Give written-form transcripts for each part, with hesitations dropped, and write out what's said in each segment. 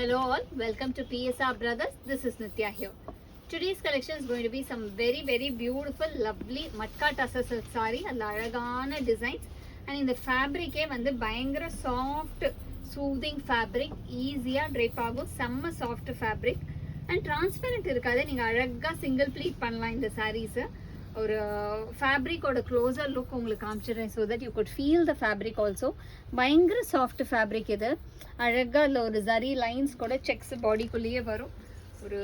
Hello all, welcome to PSR Brothers. This is Nitya here. Today's collection is going to be some very beautiful, lovely matka tussar silk saree. And அழகான designs. And in the fabric வந்து பயங்கர soft, soothing fabric. Easy-ஆ drape ஆகும். செம்ம soft fabric. And transparent இருக்காது. நீங்க அழகா single pleat பண்ணலாம் இந்த sarees. ஒரு fabric ஓட closer look உங்களுக்கு காமிச்சிடுறேன் so that you could feel the fabric also. பயங்கர soft fabric இது. அழகா இல்லை ஒரு ஜரி லைன்ஸ் கூட செக்ஸ் பாடிக்குள்ளேயே வரும். ஒரு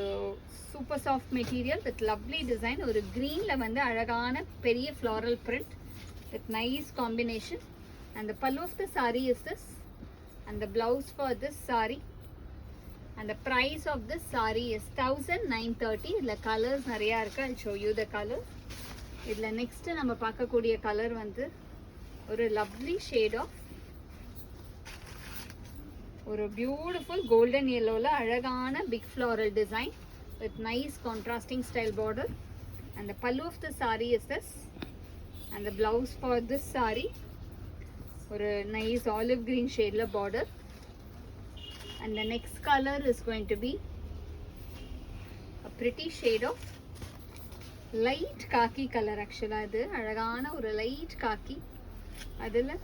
super soft material with lovely design. ஒரு க்ரீனில் வந்து அழகான பெரிய floral print with nice combination. And the pallu of the sari is this and the blouse for this sari. And the price of this sari is 1930. இதில் கலர்ஸ் நிறையா இருக்குது. I show you the colours. இதில் next நம்ம பார்க்கக்கூடிய கலர் வந்து ஒரு லவ்லி ஷேட் ஆஃப் ஒரு beautiful golden yellowல அழகான big floral design with nice contrasting style border. And the pallu of the sari is this and the blouse for this sari ஒரு nice olive green ஷேடில் border. And the next colour is going to be a pretty shade of light khaki colour. ஆக்சுவலாக இது அழகான ஒரு light காக்கி, அதில்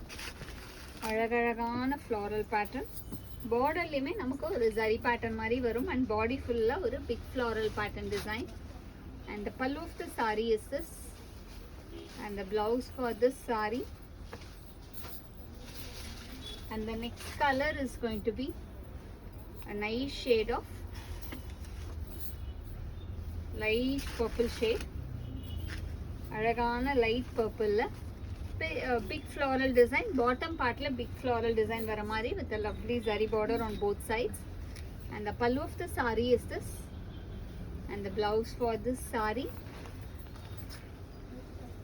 அழகழகான floral pattern. பார்டர்லையுமே நமக்கு ஒரு ஜரி பேட்டர்ன் மாதிரி வரும். அண்ட் பாடி ஃபுல்லாக ஒரு big floral pattern design. And the pallu of the sari is this and the blouse for this sari. And the next colour is going to be a nice shade of light purple shade. அழகான light பர்பிளில் big floral design. Bottom partல big floral design வர மாதிரி with a lovely zari border on both sides. And the pallu of the saree is this and the blouse for this saree.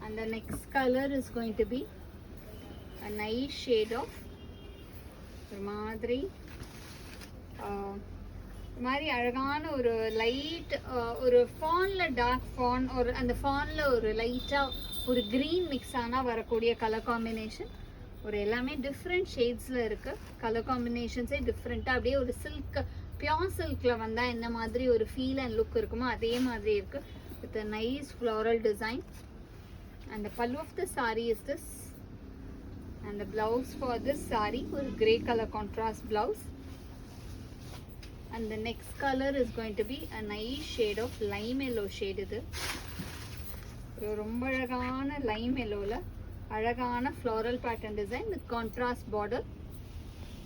And the next color is going to be a nice shade of ஒரு மாதிரி அழகான ஒரு light ஒரு ஃபானில் dark PAN, ஒரு அந்த ஃபானில் ஒரு லைட்டாக ஒரு க்ரீன் மிக்ஸ் ஆனால் வரக்கூடிய கலர் காம்பினேஷன். ஒரு எல்லாமே டிஃப்ரெண்ட் ஷேட்ஸில் இருக்குது. கலர் காம்பினேஷன்ஸே டிஃப்ரெண்ட்டாக அப்படியே ஒரு சில்க் பியோர் சில்கில் வந்தால் என்ன மாதிரி ஒரு ஃபீல் அண்ட் லுக் இருக்குமோ அதே மாதிரி இருக்குது with a nice floral design. And the pallu of the sari is this and the blouse for this sari ஒரு grey colour contrast blouse. And the next color is going to be a nice shade of lime yellow shade. இது ரொம்ப அழகான lime yellowல அழகான floral pattern design with contrast border,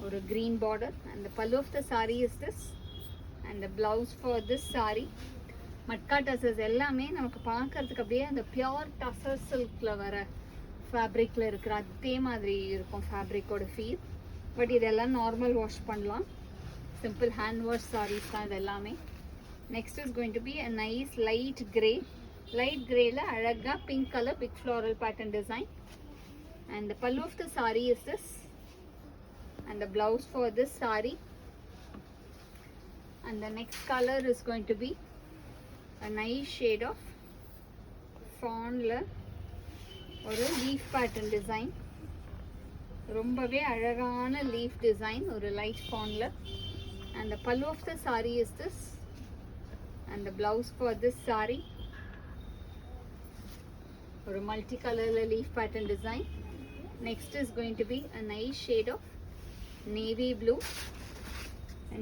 ஒரு green border. And the pallu of the saree is this and the blouse for this saree. Matka டசர்ஸ் எல்லாமே நமக்கு பார்க்கறதுக்கு அப்படியே அந்த பியோர் டசர் சில்க்ல வர ஃபேப்ரிக்ல இருக்கிற அதே மாதிரி இருக்கும் ஃபேப்ரிக்கோட ஃபீல். பட் இதெல்லாம் நார்மல் வாஷ் பண்ணலாம். Simple hand wash sarees தான் இது எல்லாமே. Next is going to be a nice light grey. Light greyல அழகா pink color big floral pattern design. And the pallu of the saree is this and the blouse for this saree. And the next color is going to be a nice shade of fawnல ஒரு leaf pattern design. ரொம்பவே அழகான leaf design ஒரு light fawnல. And the pallu of the saree is this and the blouse for this saree or a multicolor leaf pattern design. Next is going to be a nice shade of navy blue.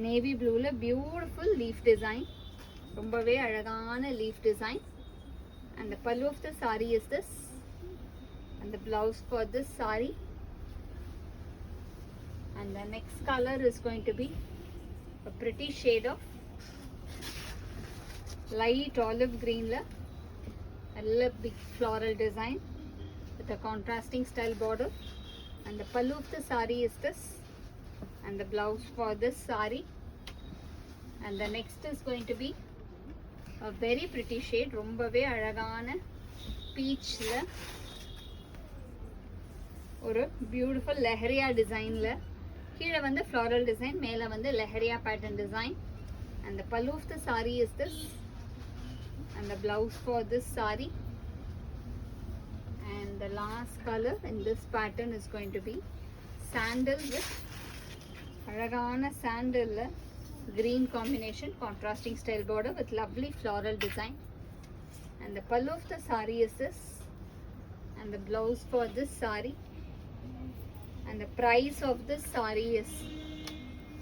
Navy blue la beautiful leaf design, rombave alagana leaf design. And the pallu of the saree is this and the blouse for this saree. And the next color is going to be a pretty shade of light olive green la a big floral design with a contrasting style border. And the pallu of the saree is this and the blouse for this saree. And the next is going to be a very pretty shade, rombave alagana peach la ஒரு beautiful lehriya design la கீழே வந்து floral design, மேலே வந்து lehriya pattern design. And the pallu of the saree is this and the blouse for this saree. And the last color in this pattern is going to be sandal with அழகான சாண்டல்ல green combination, contrasting style border with lovely floral design. And the pallu of the saree is this, and the blouse for this saree. And the price of this saree is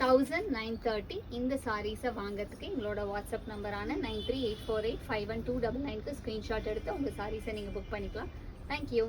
1930. இந்த சாரீஸை வாங்கிறதுக்கு எங்களோட WhatsApp நம்பரான 9384851299க்கு screenshot எடுத்து உங்கள் சாரீஸை நீங்கள் book பண்ணிக்கலாம். Thank you.